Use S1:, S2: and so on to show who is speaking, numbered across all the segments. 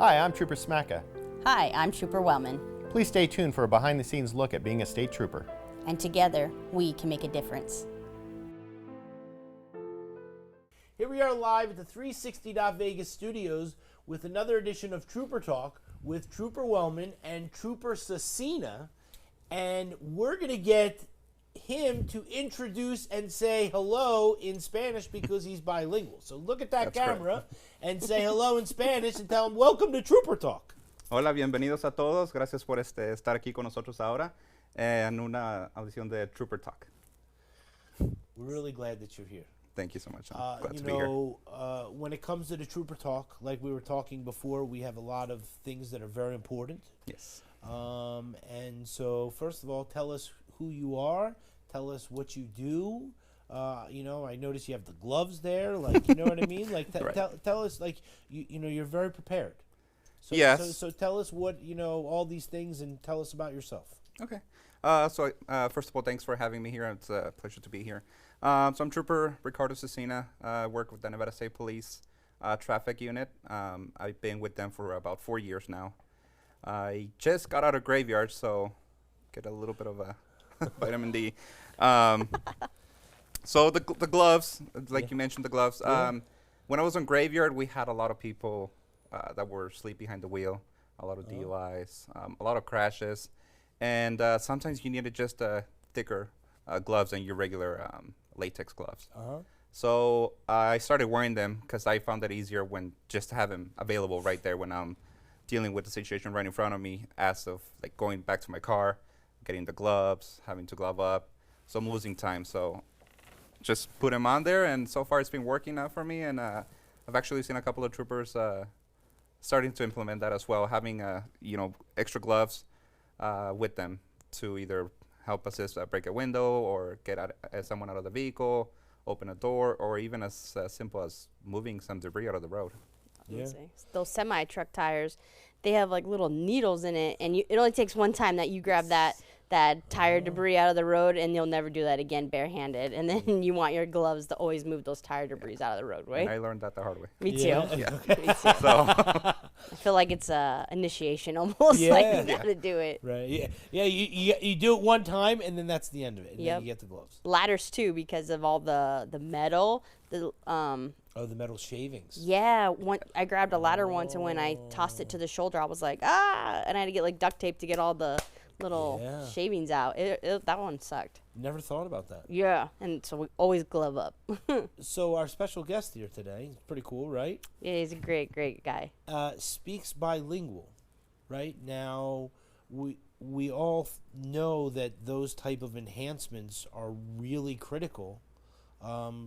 S1: Hi, I'm Trooper Smacka.
S2: Hi, I'm Trooper Wellman,
S1: Please stay tuned for a behind-the-scenes look at being a state trooper.
S2: and together we can make a difference.
S3: Here we are live at the 360 Vegas studios with another edition of Trooper Talk with Trooper Wellman and Trooper Cecina. And we're going to get him to introduce and say hello in Spanish because he's bilingual. So look at that camera and say hello in Spanish and tell him, welcome to Trooper Talk.
S4: Hola, bienvenidos a todos. Gracias por estar aquí con nosotros ahora en una audición de Trooper Talk.
S3: We're really glad that you're here.
S4: Thank you so much. I'm glad to be here.
S3: When it comes to the Trooper Talk, like we were talking before, we have a lot of things that are very important.
S4: Yes.
S3: And so, first of all, tell us who you are. Tell us what you do. I notice you have the gloves there. Like, you know what I mean? Like,
S4: Right.
S3: tell us, like, you're very prepared. So,
S4: Yes.
S3: So tell us what, all these things, and tell us about yourself.
S4: Okay. First of all, thanks for having me here. It's a pleasure to be here. So I'm Trooper Ricardo Cecina. I work with the Nevada State Police Traffic Unit. I've been with them for about 4 years now. I just got out of graveyard, so get a little bit of a vitamin D. So the gloves, like you mentioned, the gloves.
S3: Yeah.
S4: When I was on graveyard, we had a lot of people that were asleep behind the wheel, a lot of DUIs, a lot of crashes, and sometimes you needed just thicker gloves than your regular latex gloves. So I started wearing them because I found it easier when just to have them available right there when I'm dealing with the situation right in front of me, as of like going back to my car, getting the gloves, having to glove up. So I'm losing time. So just put them on there, and so far it's been working out for me. And I've actually seen a couple of troopers starting to implement that as well, having extra gloves with them to either help assist break a window or get someone out of the vehicle, open a door, or even as simple as moving some debris out of the road.
S3: Yeah.
S5: Those semi-truck tires, they have like little needles in it, and it only takes one time that you grab that tire debris out of the road, and you'll never do that again barehanded. And then you want your gloves to always move those tire debris out of the roadway.
S4: And I learned that the hard way.
S5: Me too.
S3: Yeah.
S5: Me too.
S4: So
S5: I feel like it's a initiation almost.
S3: Yeah.
S5: Like you gotta do it.
S3: Right. Yeah. You do it one time, and then that's the end of it. And then
S5: Yep.
S3: you get the gloves.
S5: Ladders too, because of all the metal.
S3: Oh, the metal shavings.
S5: Yeah, I grabbed a ladder once, and when I tossed it to the shoulder, I was like, ah, and I had to get like duct tape to get all the little
S3: Yeah.
S5: shavings out. That one sucked.
S3: Never thought about that.
S5: Yeah, and so we always glove up.
S3: So our special guest here today, is pretty cool, right?
S5: Yeah, he's a great guy.
S3: Speaks bilingual, right? Now, we all know that those type of enhancements are really critical,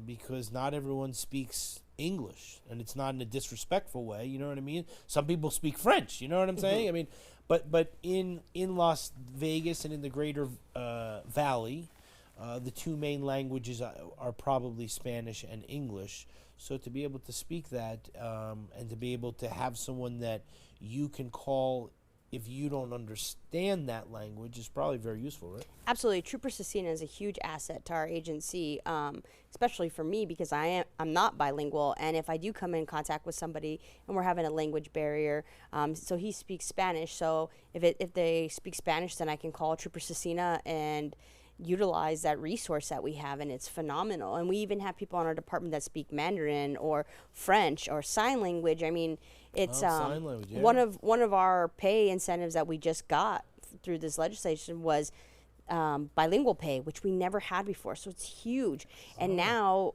S3: because not everyone speaks English, and it's not in a disrespectful way. You know what I mean? Some people speak French. You know what I'm saying? I mean, but in Las Vegas and in the greater Valley, the two main languages are probably Spanish and English. So to be able to speak that, and to be able to have someone that you can call if you don't understand that language is probably very useful, right?
S5: Absolutely, Trooper Cecina is a huge asset to our agency, especially for me because I'm not bilingual, and if I do come in contact with somebody and we're having a language barrier, so he speaks Spanish. So if they speak Spanish, then I can call Trooper Cecina and utilize that resource that we have, and it's phenomenal. And we even have people on our department that speak Mandarin or French or sign language. I mean, it's
S3: sign language, yeah.
S5: one of our pay incentives that we just got through this legislation was bilingual pay, which we never had before. So it's huge. And now,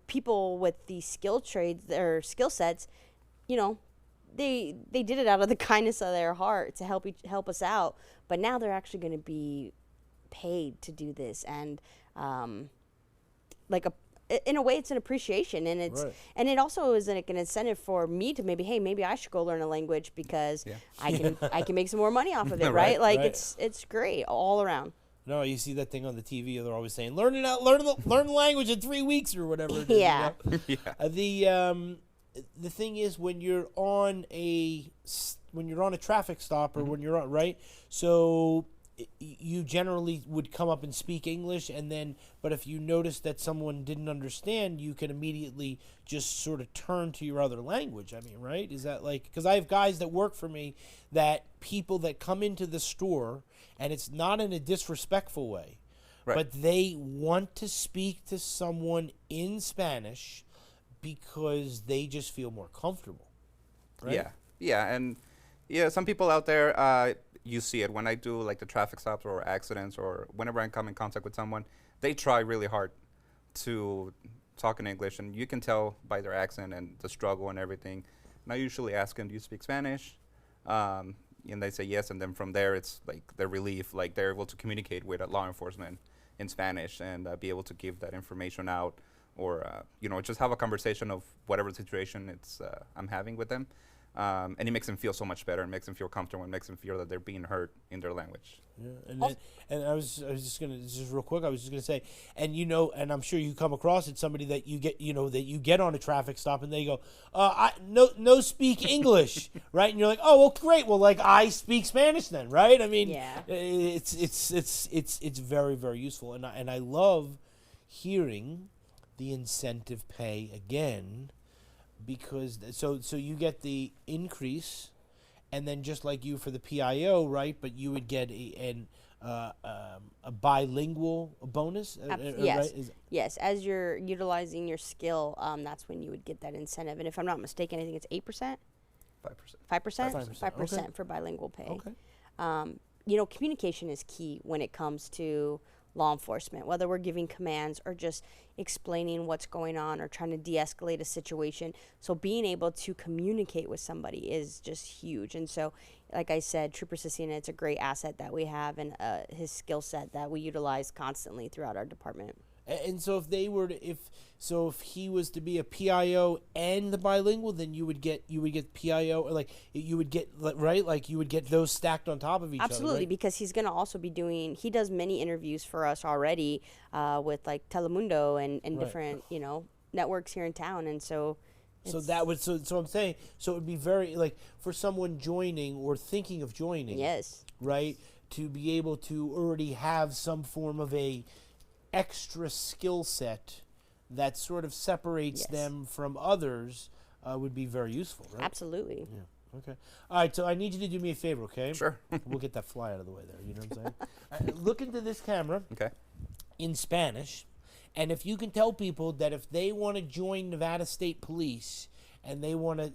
S5: people with these skill trades or skill sets, they did it out of the kindness of their heart to help us out. But now they're actually going to be paid to do this, and in a way it's an appreciation, and it's
S3: Right.
S5: and it also is an incentive for me to maybe I should go learn a language because I can make some more money off of it. right, like
S3: right.
S5: it's great all around.
S3: No, you see that thing on the TV. They're always saying, learn the language in 3 weeks or whatever. It is,
S5: Yeah.
S3: The thing is when you're on a traffic stop or when you're on, right. So you generally would come up and speak English, and then, but if you notice that someone didn't understand, you can immediately just sort of turn to your other language. I mean, right? Is that like, because I have guys that work for me, that people that come into the store, and it's not in a disrespectful way,
S4: Right.
S3: but they want to speak to someone in Spanish because they just feel more comfortable. Right?
S4: Yeah, yeah, and yeah, some people out there, you see it when I do like the traffic stops or accidents, or whenever I come in contact with someone, they try really hard to talk in English, and you can tell by their accent and the struggle and everything. And I usually ask them, "Do you speak Spanish?" And they say yes, and then from there, it's like their relief, like they're able to communicate with law enforcement in Spanish and be able to give that information out, or just have a conversation of whatever situation it's I'm having with them. And it makes them feel so much better. It makes them feel comfortable. It makes them feel that they're being heard in their language.
S3: Yeah, and I was just gonna, just real quick, I was just gonna say, and and I'm sure you come across it, somebody that you get on a traffic stop and they go, I no speak English, right? And you're like, oh well, great, well, like I speak Spanish then, right? I mean,
S5: Yeah.
S3: it's very, very useful, and I love hearing the incentive pay again, because so you get the increase. And then just like you for the PIO, right? But you would get a bilingual bonus,
S5: Yes.
S3: right?
S5: Yes, as you're utilizing your skill, that's when you would get that incentive. And if I'm not mistaken, I think it's 8%,
S4: 5%.
S5: 5%, 5% for bilingual pay.
S3: Okay.
S5: Communication is key when it comes to law enforcement, whether we're giving commands or just explaining what's going on or trying to de-escalate a situation. So being able to communicate with somebody is just huge. And so, like I said, Trooper Cecina, it's a great asset that we have, and his skill set that we utilize constantly throughout our department.
S3: And so if they were to, if he was to be a PIO and the bilingual, then you would get PIO, or like you would get, right, like you would get those stacked on top of each other.
S5: Absolutely,
S3: Right?
S5: because he's going to also be he does many interviews for us already with like Telemundo and
S3: Right.
S5: different, networks here in town. And so
S3: So I'm saying, so it would be very, like, for someone joining or thinking of joining,
S5: yes,
S3: right, to be able to already have some form of a extra skill set that sort of separates
S5: Yes.
S3: them from others would be very useful, right?
S5: absolutely.
S3: Yeah. Okay. All right. So I need you to do me a favor, okay?
S4: Sure.
S3: We'll get that fly out of the way there. You know what I'm saying? Look into this camera
S4: Okay.
S3: in Spanish, and if you can tell people that if they want to join Nevada State Police and they want to,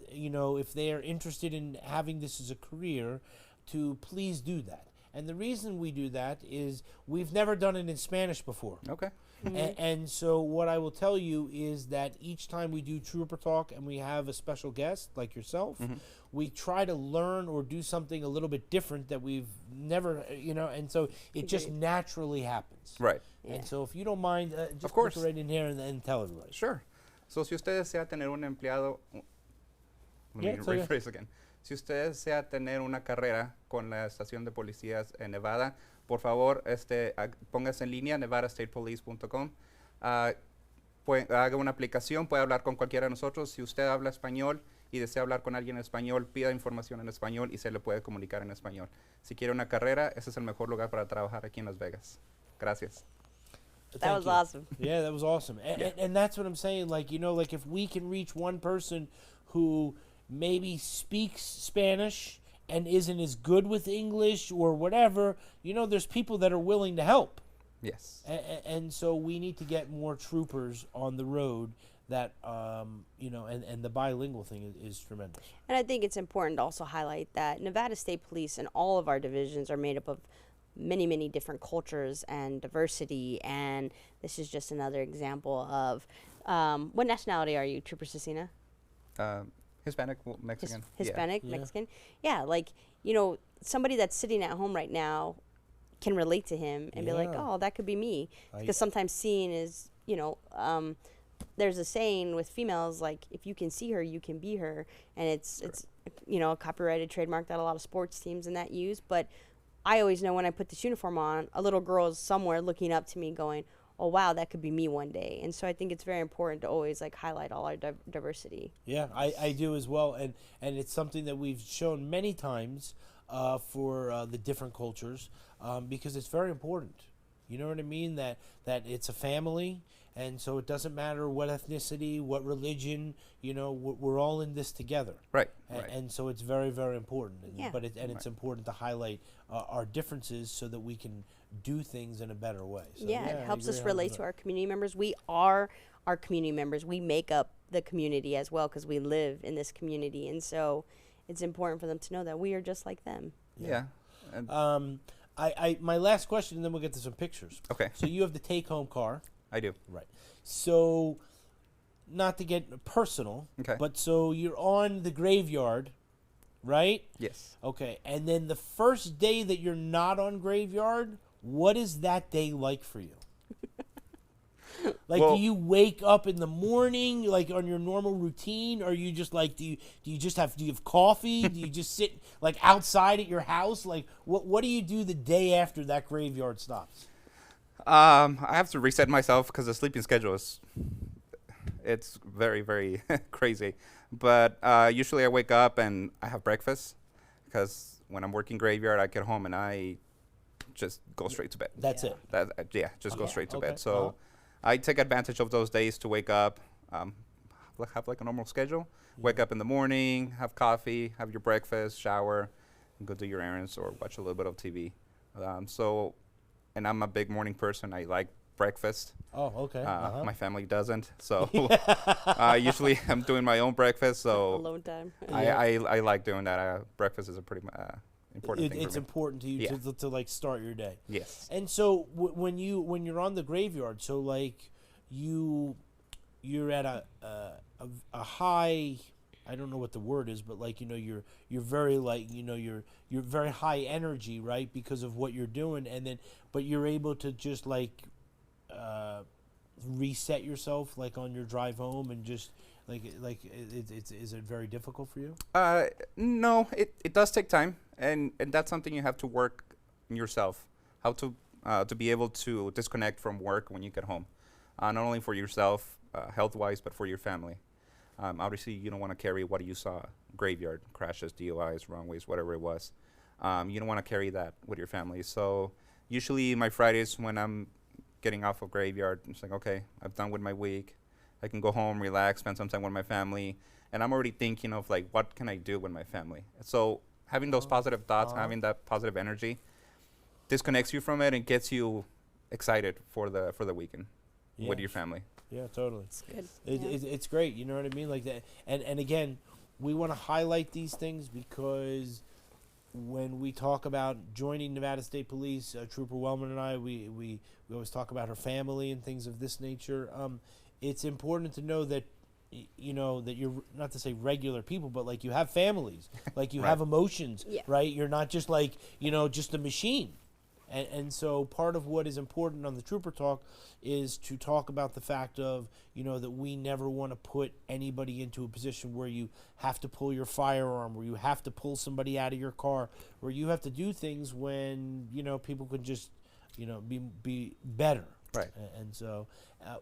S3: if they are interested in having this as a career, to please do that. And the reason we do that is we've never done it in Spanish before.
S4: Okay.
S3: And so what I will tell you is that each time we do Trooper Talk and we have a special guest like yourself, we try to learn or do something a little bit different that we've never, and so it just
S5: Agreed.
S3: naturally happens.
S4: Right.
S5: Yeah.
S3: And so if you don't mind, just
S4: Of course.
S3: put it right in here and tell everybody.
S4: Sure. So, si usted desea tener un empleado, let
S3: Yeah,
S4: me
S3: it's okay.
S4: rephrase again. Si usted desea tener una carrera con la estación de policías en Nevada, por favor, póngase en línea nevadastatepolice.com. Haga una aplicación, puede hablar con cualquiera de nosotros. Si usted habla español y desea hablar con alguien en español, pida información en español y se le puede comunicar en español. Si quiere una carrera, ese es el mejor lugar para trabajar aquí en Las Vegas. Gracias.
S5: That
S3: Thank
S5: was
S3: you.
S5: awesome.
S3: Yeah, that was awesome. And that's what I'm saying. Like, like if we can reach one person who maybe speaks Spanish and isn't as good with English or whatever, there's people that are willing to help.
S4: Yes.
S3: And so we need to get more troopers on the road that, and the bilingual thing is tremendous.
S5: And I think it's important to also highlight that Nevada State Police and all of our divisions are made up of many, many different cultures and diversity. And this is just another example of what nationality are you, Trooper Cecina?
S4: Hispanic, Mexican. Yeah.
S5: Hispanic,
S3: Yeah.
S5: Mexican. Yeah, like, somebody that's sitting at home right now can relate to him and be like,
S3: Yeah.
S5: oh, that could be me.
S3: I-
S5: Because sometimes seeing is, there's a saying with females, like, if you can see her, you can be her. And it's a copyrighted trademark that a lot of sports teams and that use. But I always know when I put this uniform on, a little girl is somewhere looking up to me going, oh wow, that could be me one day. And so I think it's very important to always like highlight all our diversity.
S3: Yeah, I do as well, and it's something that we've shown many times for the different cultures because it's very important. You know what I mean? That it's a family, and so it doesn't matter what ethnicity, what religion. You know, we're all in this together.
S4: Right.
S3: And so it's very, very important. And,
S5: Yeah.
S3: But it's important to highlight our differences so that we can do things in a better way. So,
S5: Yeah, it
S3: I
S5: helps us
S3: agree
S5: relate
S3: 100%.
S5: to our community members. We are our community members. We make up the community as well because we live in this community. And so it's important for them to know that we are just like them.
S4: Yeah. And
S3: My last question, and then we'll get to some pictures.
S4: okay,
S3: So you have the take-home car.
S4: I do.
S3: Right. So, not to get personal,
S4: Okay.
S3: but so you're on the graveyard, right?
S4: Yes.
S3: Okay. And then the first day that you're not on graveyard, what is that day like for you? Like,
S4: Well-
S3: do you wake up in the morning, like on your normal routine, or you just like do you have coffee? Do you just sit like outside at your house? Like, what do you do the day after that graveyard stops?
S4: I have to reset myself because the sleeping schedule it's very, very crazy. But usually I wake up and I have breakfast because when I'm working graveyard, I get home and I just go straight to bed.
S3: That's it.
S4: Just go
S3: Okay,
S4: straight to
S3: okay,
S4: bed. So
S3: uh-huh.
S4: I take advantage of those days to wake up, have like a normal schedule. Wake up in the morning, have coffee, have your breakfast, shower, and go do your errands or watch a little bit of TV. And I'm a big morning person. I like breakfast.
S3: Oh, okay.
S4: My family doesn't, so usually I'm doing my own breakfast. So
S5: Alone time.
S4: I like doing that. Breakfast is a pretty important thing
S3: It's
S4: for me.
S3: important to you
S4: Yeah.
S3: to like start your day.
S4: Yes.
S3: And so when you're on the graveyard, so like you're at a high, I don't know what the word is, but like you're very like you're very high energy, right, because of what you're doing, and then but you're able to just like reset yourself like on your drive home and just is it very difficult for you?
S4: No, it does take time, and that's something you have to work in yourself. How to be able to disconnect from work when you get home, not only for yourself, health-wise, but for your family. Obviously, you don't want to carry what you saw: graveyard crashes, DUIs, wrong-ways, whatever it was. You don't want to carry that with your family. So usually, my Fridays when I'm getting off of graveyard, it's like, okay, I've done with my week. I can go home, relax, spend some time with my family, and I'm already thinking of like, what can I do with my family? So having those positive thoughts, having that positive energy, disconnects you from it and gets you excited for the weekend with
S3: Yeah.
S4: your family.
S3: Yeah, totally.
S5: It's good.
S3: It's great. You know what I mean? Like that. And again, we want to highlight these things because when we talk about joining Nevada State Police, Trooper Wellman and I, we always talk about her family and things of this nature. It's important to know that that you're not to say regular people, but like you have families, like you
S4: Right.
S3: have emotions,
S5: Yeah.
S3: right? You're not just like just a machine. And so part of what is important on the Trooper Talk is to talk about the fact of, that we never want to put anybody into a position where you have to pull your firearm, where you have to pull somebody out of your car, where you have to do things when, people can just, be better.
S4: Right.
S3: And so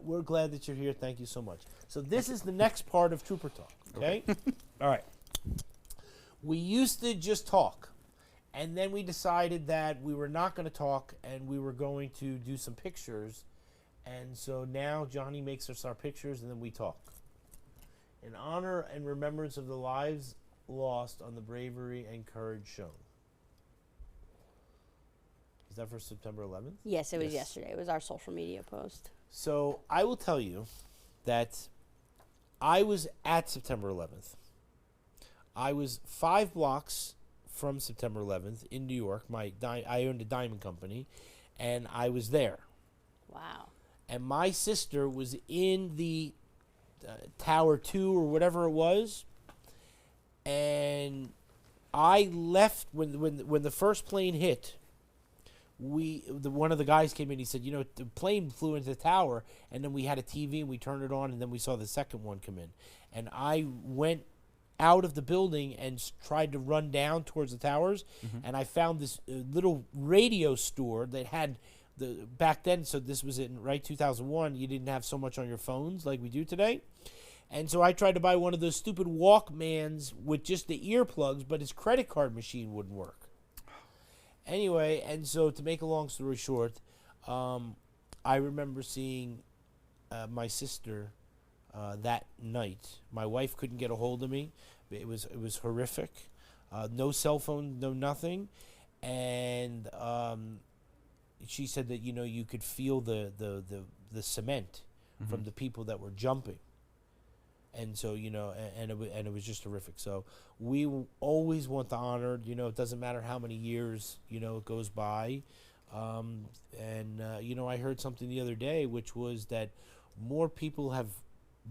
S3: we're glad that you're here. Thank you so much. So this is the next part of Trooper Talk, okay? All right. We used to just talk. And then we decided that we were not going to talk and we were going to do some pictures. And so now Johnny makes us our pictures and then we talk. In honor and remembrance of the lives lost on the bravery and courage shown. Is that for September 11th?
S5: Yes, it was
S3: Yes.
S5: yesterday. It was our social media post.
S3: So I will tell you that I was at September 11th. I was 5 blocks from September 11th in New York. I owned a diamond company, and I was there.
S5: Wow.
S3: And my sister was in the Tower 2 or whatever it was, and I left when the first plane hit. One of the guys came in. He said, the plane flew into the tower, and then we had a TV and we turned it on, and then we saw the second one come in, and I went out of the building and tried to run down towards the towers, and I found this little radio store that had back then, so this was in, right, 2001, you didn't have so much on your phones like we do today. And so I tried to buy one of those stupid Walkmans with just the earplugs, but his credit card machine wouldn't work. Anyway, and so to make a long story short, I remember seeing my sister that night. My wife couldn't get a hold of me. It was horrific. No cell phone, no nothing. And she said that, you know, you could feel the cement from the people that were jumping. And so, you know, and it was just horrific. So we always want to honor, you know, it doesn't matter how many years, you know, it goes by. You know, I heard something the other day, which was that more people have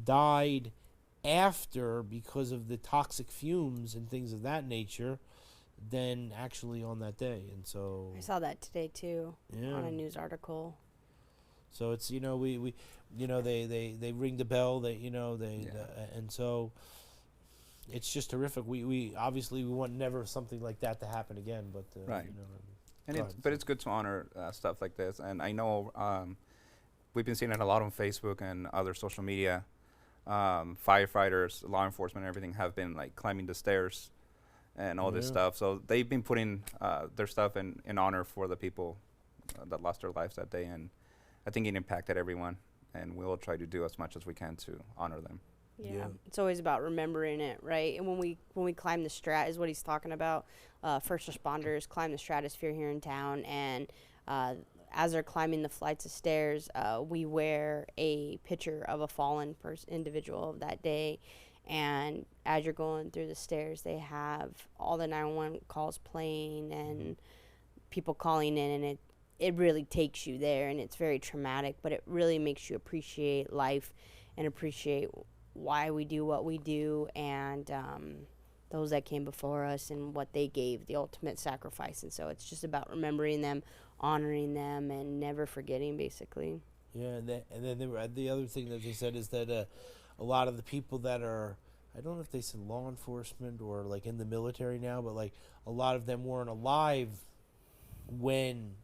S3: died after because of the toxic fumes and things of that nature than actually on that day. And so
S5: I saw that today too,
S3: yeah.
S5: on a news article.
S3: So it's, you know, we you know, they ring the bell, they, you know, and so it's just horrific. We obviously we want never something like that to happen again, but
S4: Right.
S3: you know,
S4: And
S3: go
S4: it's,
S3: ahead.
S4: but it's good to honor stuff like this. And I know we've been seeing it a lot on Facebook and other social media. Firefighters, law enforcement, and everything have been like climbing the stairs and all this
S3: Yeah.
S4: stuff. So they've been putting their stuff in honor for the people that lost their lives that day. And I think it impacted everyone. And we'll try to do as much as we can to honor them.
S3: Yeah.
S5: It's always about remembering it, right? And when we climb the strat is what he's talking about. First responders climb the stratosphere here in town, and as they're climbing the flights of stairs, we wear a picture of a fallen individual of that day. And as you're going through the stairs, they have all the 911 calls playing and people calling in, and it really takes you there, and it's very traumatic, but it really makes you appreciate life and appreciate why we do what we do, and those that came before us and what they gave, the ultimate sacrifice. And so it's just about remembering them, honoring them, and never forgetting, basically.
S3: Yeah, and then the other thing that they said is that a lot of the people that are, I don't know if they said law enforcement or like in the military now, but like a lot of them weren't alive when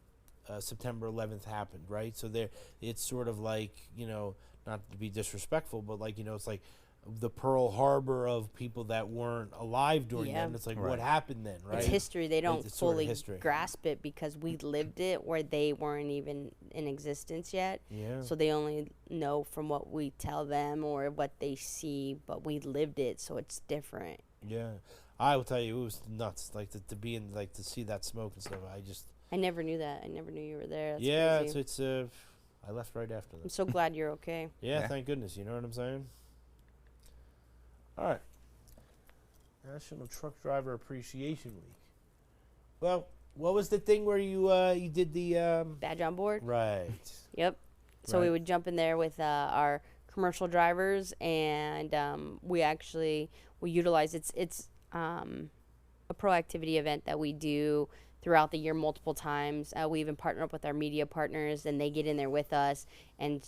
S3: September 11th happened, right? So it's sort of like, you know, not to be disrespectful, but like, you know, it's like the Pearl Harbor of people that weren't alive during
S5: Yeah.
S3: then. It's like,
S4: Right.
S3: what happened then, right?
S5: It's history. They don't
S3: It's sort of
S5: fully
S3: history.
S5: grasp it because we lived it where they weren't even in existence yet.
S3: Yeah.
S5: So they only know from what we tell them or what they see, but we lived it, so it's different.
S3: Yeah. I will tell you, it was nuts. Like to be in, like to see that smoke and stuff.
S5: I never knew that. I never knew you were there. That's
S3: Yeah,
S5: crazy.
S3: it's I left right after
S5: I'm
S3: that.
S5: so glad you're okay.
S3: Yeah,
S4: Yeah.
S3: thank goodness. You know what I'm saying? All right. National Truck Driver Appreciation Week. Well, what was the thing where you did the
S5: Badge on board?
S3: right?
S5: Yep. So we
S3: Right.
S5: would jump in there with our commercial drivers, and we utilize it's a proactivity event that we do throughout the year multiple times. We even partner up with our media partners, and they get in there with us, and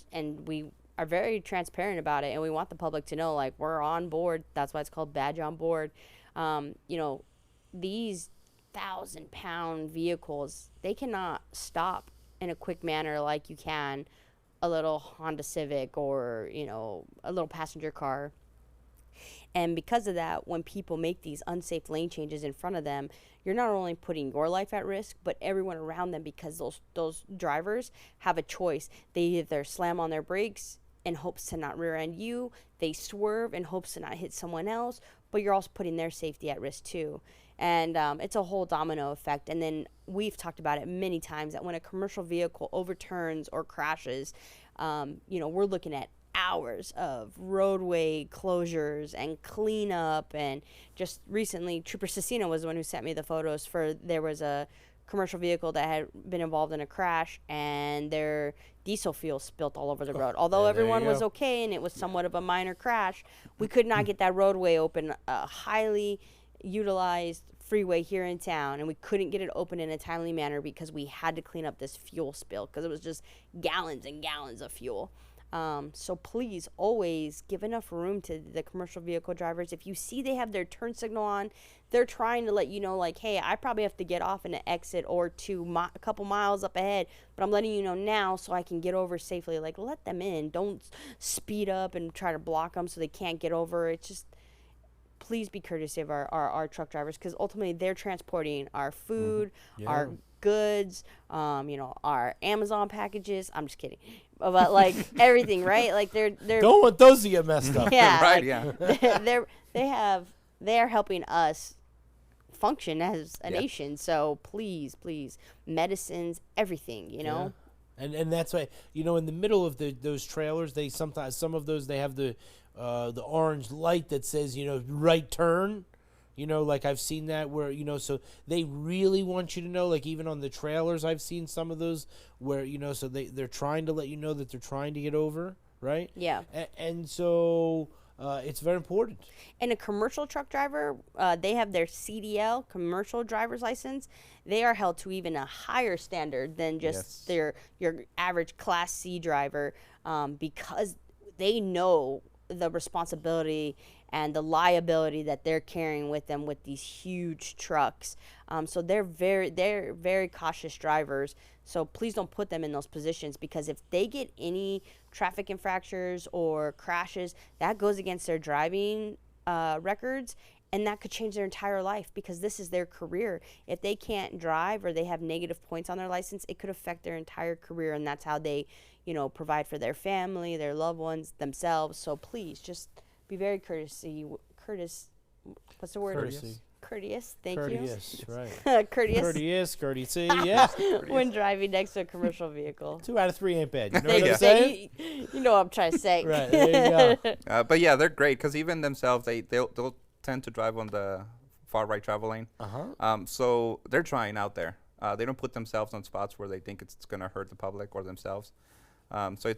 S5: we are very transparent about it, and we want the public to know, like, we're on board. That's why it's called Badge on Board. You know, these 1,000-pound vehicles, they cannot stop in a quick manner like you can a little Honda Civic or, you know, a little passenger car. And because of that, when people make these unsafe lane changes in front of them, you're not only putting your life at risk, but everyone around them, because those drivers have a choice. They either slam on their brakes in hopes to not rear end you, they swerve in hopes to not hit someone else, but you're also putting their safety at risk too. And it's a whole domino effect. And then we've talked about it many times that when a commercial vehicle overturns or crashes, you know, we're looking at hours of roadway closures and cleanup. And just recently, Trooper Cecina was the one who sent me the photos for, there was a commercial vehicle that had been involved in a crash, and their diesel fuel spilt all over the road. Although
S3: yeah, there you
S5: everyone was
S3: go.
S5: okay and it was somewhat of a minor crash, we could not get that roadway open. A highly utilized freeway here in town, and we couldn't get it open in a timely manner because we had to clean up this fuel spill because it was just gallons and gallons of fuel. So please always give enough room to the commercial vehicle drivers. If you see they have their turn signal on, they're trying to let you know, like, hey, I probably have to get off in an exit or two, a couple miles up ahead, but I'm letting you know now so I can get over safely. Like, let them in. Don't speed up and try to block them so they can't get over. It's just, please be courteous of our truck drivers, because ultimately they're transporting our food, our goods, our Amazon packages. I'm just kidding. But like everything, right? Like they're
S3: Don't want those to get messed up.
S5: yeah,
S4: Right,
S5: like,
S4: yeah.
S5: they're helping us function as a
S4: Yeah.
S5: nation. So please, medicines, everything, you know.
S3: And that's why, in the middle of those trailers, they sometimes, some of those, they have the orange light that says, right turn. Like I've seen that where, so they really want you to know, like even on the trailers, I've seen some of those where, so they're trying to let you know that they're trying to get over, right?
S5: Yeah.
S3: And so it's very important.
S5: And a commercial truck driver, they have their CDL, commercial driver's license. They are held to even a higher standard than just your average Class C driver, because they know the responsibility and the liability that they're carrying with them with these huge trucks. So they're very cautious drivers. So please don't put them in those positions, because if they get any traffic infractions or crashes, that goes against their driving records, and that could change their entire life, because this is their career. If they can't drive or they have negative points on their license, it could affect their entire career, and that's how they, provide for their family, their loved ones, themselves. So please just be very courteous. What's the word?
S3: Courtesy.
S5: Courteous. Thank
S3: Courteous, right.
S5: you. Courteous.
S3: Courtesy, yes.
S5: When driving next to a commercial vehicle.
S3: 2 out of 3 ain't bad. You know
S5: Thank
S3: what
S5: you.
S3: I'm saying?
S5: You know what I'm trying to say.
S3: Right, there you go.
S4: But yeah, they're great because even themselves, they'll tend to drive on the far right travel lane. So they're trying out there. They don't put themselves on spots where they think it's going to hurt the public or themselves. So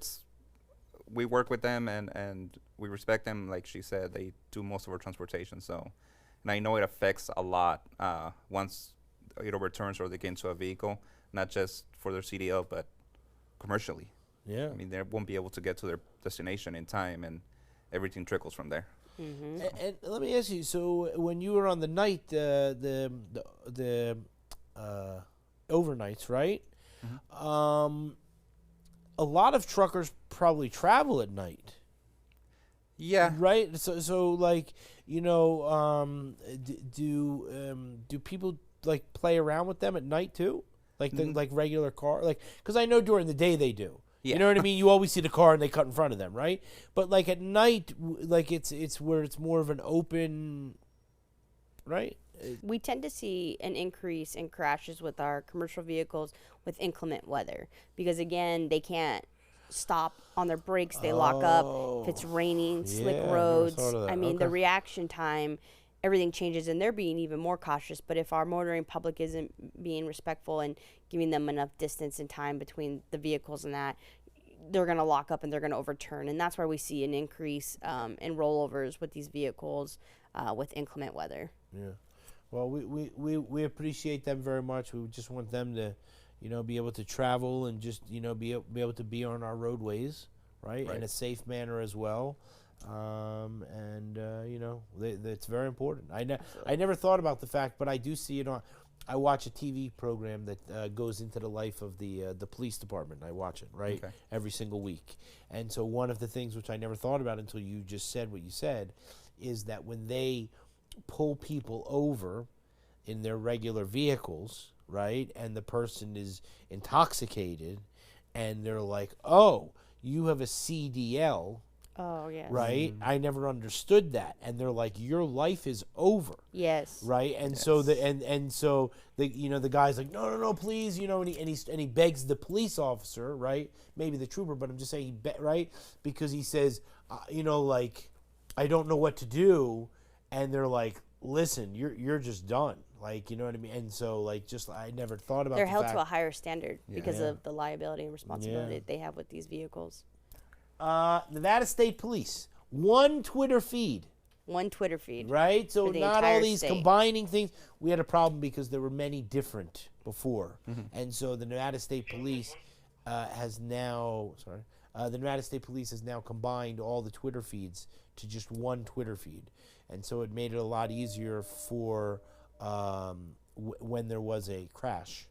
S4: we work with them and we respect them. Like she said, they do most of our transportation. So, and I know it affects a lot once it overturns or they get into a vehicle, not just for their CDL, but commercially.
S3: Yeah.
S4: I mean, they won't be able to get to their destination in time, and everything trickles from there.
S3: And let me ask you, so when you were on the night, the overnights, right? A lot of truckers probably travel at night.
S4: Yeah.
S3: Right. So like, do people like play around with them at night too? Like the like regular car, like, because I know during the day they do.
S4: Yeah.
S3: You know what I mean? You always see the car and they cut in front of them, right? But like at night, like it's where it's more of an open, right?
S5: We tend to see an increase in crashes with our commercial vehicles with inclement weather, because again, they can't stop on their brakes, they lock up. If it's raining, slick
S3: Yeah, I never
S5: roads,
S3: thought of that.
S5: I mean,
S3: Okay.
S5: the reaction time, everything changes, and they're being even more cautious. But if our motoring public isn't being respectful and giving them enough distance and time between the vehicles and that, they're going to lock up and they're going to overturn. And that's where we see an increase in rollovers with these vehicles with inclement weather.
S3: Yeah. Well, we appreciate them very much. We just want them to, be able to travel and just, be able to be on our roadways, right? In a safe manner as well. It's very important. I never thought about the fact, but I do see it on. I watch a TV program that goes into the life of the police department. I watch it every single week, and so one of the things which I never thought about until you just said what you said, is that when they pull people over in their regular vehicles, right, and the person is intoxicated, and they're like, "Oh, you have a CDL."
S5: Oh, yes.
S3: Right? I never understood that. And they're like, your life is over.
S5: Yes.
S3: Right? And so the guy's like, no, please, and he begs the police officer, right? Maybe the trooper, but I'm just saying right? Because he says, I don't know what to do. And they're like, listen, you're just done. Like, you know what I mean? And so I never thought about
S5: They're
S3: the
S5: held
S3: fact.
S5: to a higher standard because
S3: Yeah.
S5: of the liability and responsibility that they have with these vehicles.
S3: Nevada State Police, one Twitter feed.
S5: One Twitter feed.
S3: Right? So
S5: for the
S3: not all
S5: entire
S3: these
S5: state.
S3: combining things. We had a problem because there were many different before. And so the Nevada State Police has now the Nevada State Police has now combined all the Twitter feeds to just one Twitter feed, and so it made it a lot easier for when there was a crash,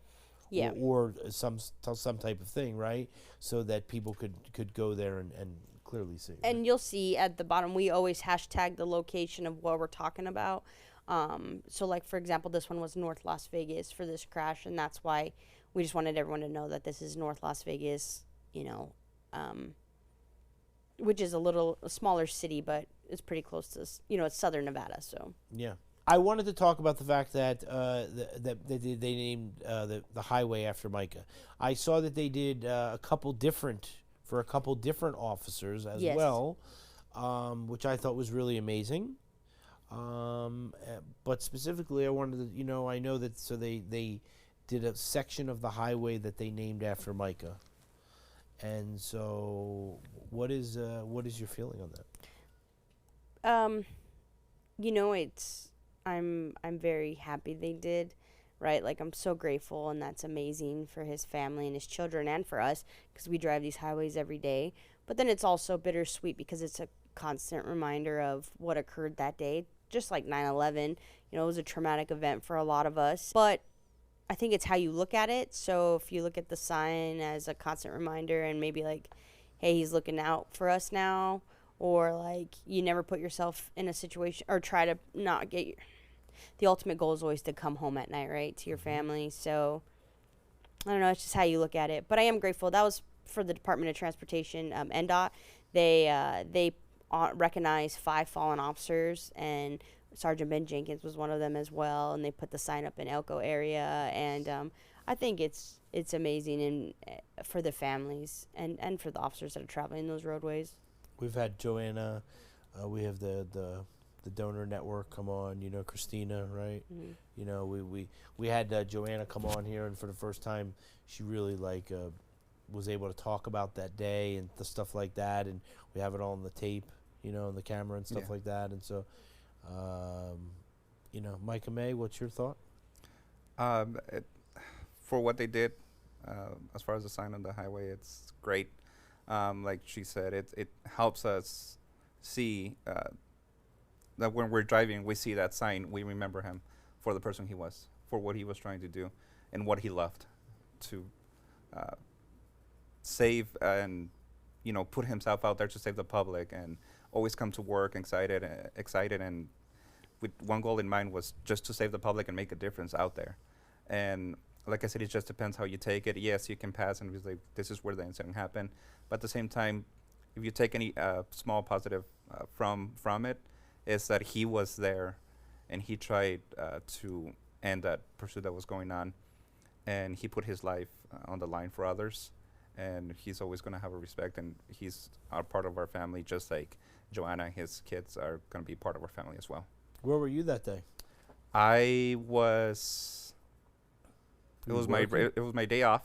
S5: Yeah.
S3: or some type of thing, right? So that people could go there and clearly see.
S5: And you'll see at the bottom, we always hashtag the location of what we're talking about. So, like, for example, this one was North Las Vegas for this crash, and that's why we just wanted everyone to know that this is North Las Vegas, which is a smaller city, but it's pretty close to, it's southern Nevada, so.
S3: Yeah. I wanted to talk about the fact that they named the highway after Micah. I saw that they did a couple different officers as
S5: Yes.
S3: well, which I thought was really amazing. But specifically, I wanted to, I know that they did a section of the highway that they named after Micah. And so, what is your feeling on that?
S5: I'm very happy they did, right? Like, I'm so grateful, and that's amazing for his family and his children and for us, because we drive these highways every day. But then it's also bittersweet because it's a constant reminder of what occurred that day, just like 9/11. It was a traumatic event for a lot of us, but I think it's how you look at it. So if you look at the sign as a constant reminder and maybe like, hey, he's looking out for us now, or like you never put yourself in a situation or try to not get the ultimate goal is always to come home at night, right, to your family. So I don't know, it's just how you look at it. But I am grateful. That was for the Department of Transportation, NDOT. They recognized 5 fallen officers, and Sergeant Ben Jenkins was one of them as well, and they put the sign up in Elko area, and I think it's amazing and for the families and for the officers that are traveling those roadways.
S3: We've had Joanna, we have the donor network come on, Christina, right?
S5: Mm-hmm.
S3: We had Joanna come on here, and for the first time she really was able to talk about that day and the stuff like that, and we have it all on the tape, on the camera and stuff like that. And so Micah May, what's your thought?
S4: For what they did, as far as the sign on the highway, it's great. Like she said, it helps us see that when we're driving, we see that sign, we remember him for the person he was, for what he was trying to do, and what he left to save and put himself out there to save the public, and always come to work excited, and with one goal in mind was just to save the public and make a difference out there. And like I said, it just depends how you take it. Yes, you can pass and be like, this is where the incident happened. But at the same time, if you take any small positive from it, is that he was there and he tried to end that pursuit that was going on. And he put his life on the line for others. And he's always going to have a respect. And he's a part of our family, just like Joanna and his kids are going to be part of our family as well.
S3: Where were you that day?
S4: I was. It was my day off.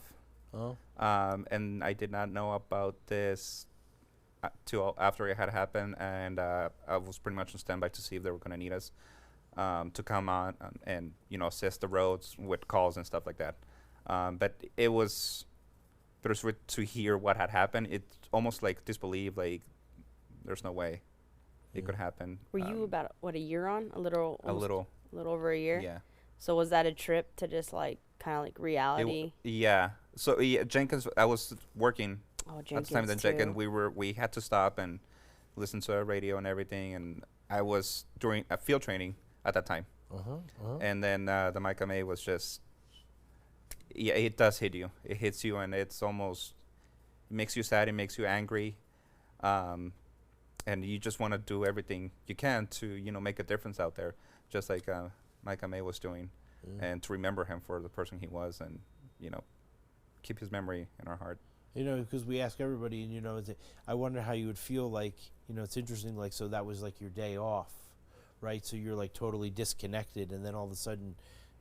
S3: Oh.
S4: And I did not know about this till after it had happened, and I was pretty much on standby to see if they were going to need us to come on and assist the roads with calls and stuff like that. But it was bittersweet to hear what had happened. It's almost like disbelief, like there's no way it could happen.
S5: Were you about a year on? A little over a year?
S4: Yeah.
S5: So was that a trip to just like kind of like reality?
S4: Yeah. So Jenkins, I was working
S5: Jenkins
S4: at the time. Then
S5: too.
S4: Jenkins, we had to stop and listen to our radio and everything. And I was doing a field training at that time. And then the Micah May was just, it does hit you. It hits you, and it's almost makes you sad. It makes you angry, and you just want to do everything you can to make a difference out there, just like Micah May was doing, and to remember him for the person he was, and keep his memory in our heart.
S3: Because we ask everybody, and I wonder how you would feel like, it's interesting, like, so that was like your day off, right? So you're like totally disconnected, and then all of a sudden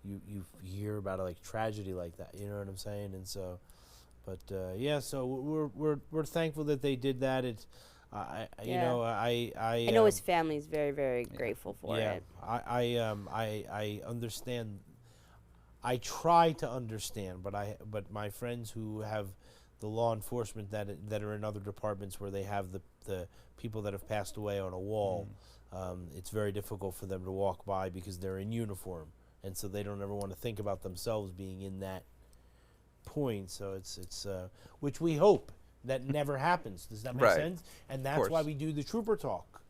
S3: you hear about a like tragedy like that, you know what I'm saying? And so, but so we're thankful that they did that. It's I
S5: know his family is very, very grateful for it.
S3: I understand. I try to understand, but my friends who have the law enforcement that are in other departments where they have the people that have passed away on a wall. It's very difficult for them to walk by because they're in uniform, and so they don't ever want to think about themselves being in that point. So it's which we hope that never happens. Does that make
S4: Right.
S3: sense? And that's why
S4: course.
S3: we do the trooper talk.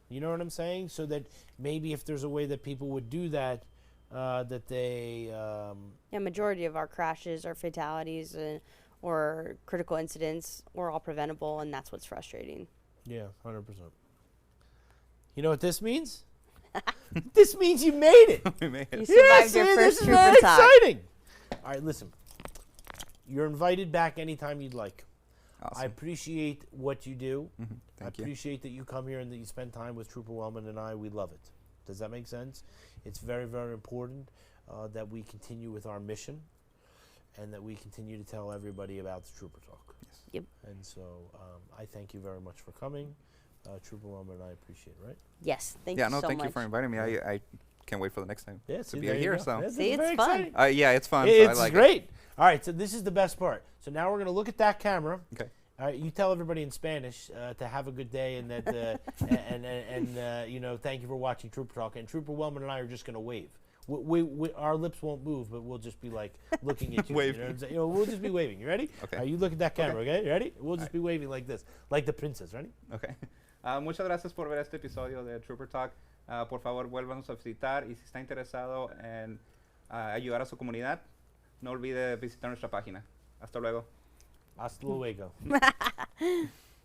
S3: You know what I'm saying? So that maybe if there's a way that people would do that, that they
S5: Yeah, majority of our crashes or fatalities or critical incidents were all preventable, and that's what's frustrating.
S3: yeah, 100%. You know what this means? This means you made it.
S4: We made it.
S5: You survived
S3: see,
S5: your
S3: this
S5: first
S3: is
S5: trooper
S3: very
S5: talk.
S3: exciting. All right, listen. You're invited back anytime you'd like. I
S4: Awesome.
S3: appreciate what you do. I
S4: Thank you.
S3: appreciate that you come here and that you spend time with Trooper Wellman and I. We love it. Does that make sense? It's very, very important that we continue with our mission and that we continue to tell everybody about the Trooper Talk.
S4: Yes.
S5: Yep.
S3: And so I thank you very much for coming. Trooper Wellman and I appreciate it, right?
S5: Yes, thank
S4: Yeah,
S5: you
S4: no,
S5: so
S4: thank
S5: much.
S4: you for inviting me. I can't wait for the next time
S3: Yeah,
S4: to
S3: see,
S4: be
S3: there you
S4: here.
S3: go.
S4: So
S3: This
S5: See,
S3: is very
S5: it's fun.
S3: exciting.
S4: yeah, it's fun. so I
S3: It's
S4: like
S3: great. All right, so this is the best part. So now we're going to look at that camera.
S4: Okay.
S3: All right, you tell everybody in Spanish to have a good day and that and you know, thank you for watching Trooper Talk. And Trooper Wellman and I are just going to wave. We our lips won't move, but we'll just be like looking at you.
S4: Waving.
S3: You know what I'm saying? You know, we'll just be waving. You ready?
S4: Okay.
S3: All right, you look at that camera, okay? You ready? We'll just be waving like this, like the princess. Ready?
S4: Okay. Muchas gracias por ver este episodio de Trooper Talk. Por favor, vuélvanos a visitar y si está interesado en ayudar a su comunidad, no olvide visitar nuestra página. Hasta luego.
S3: Hasta luego.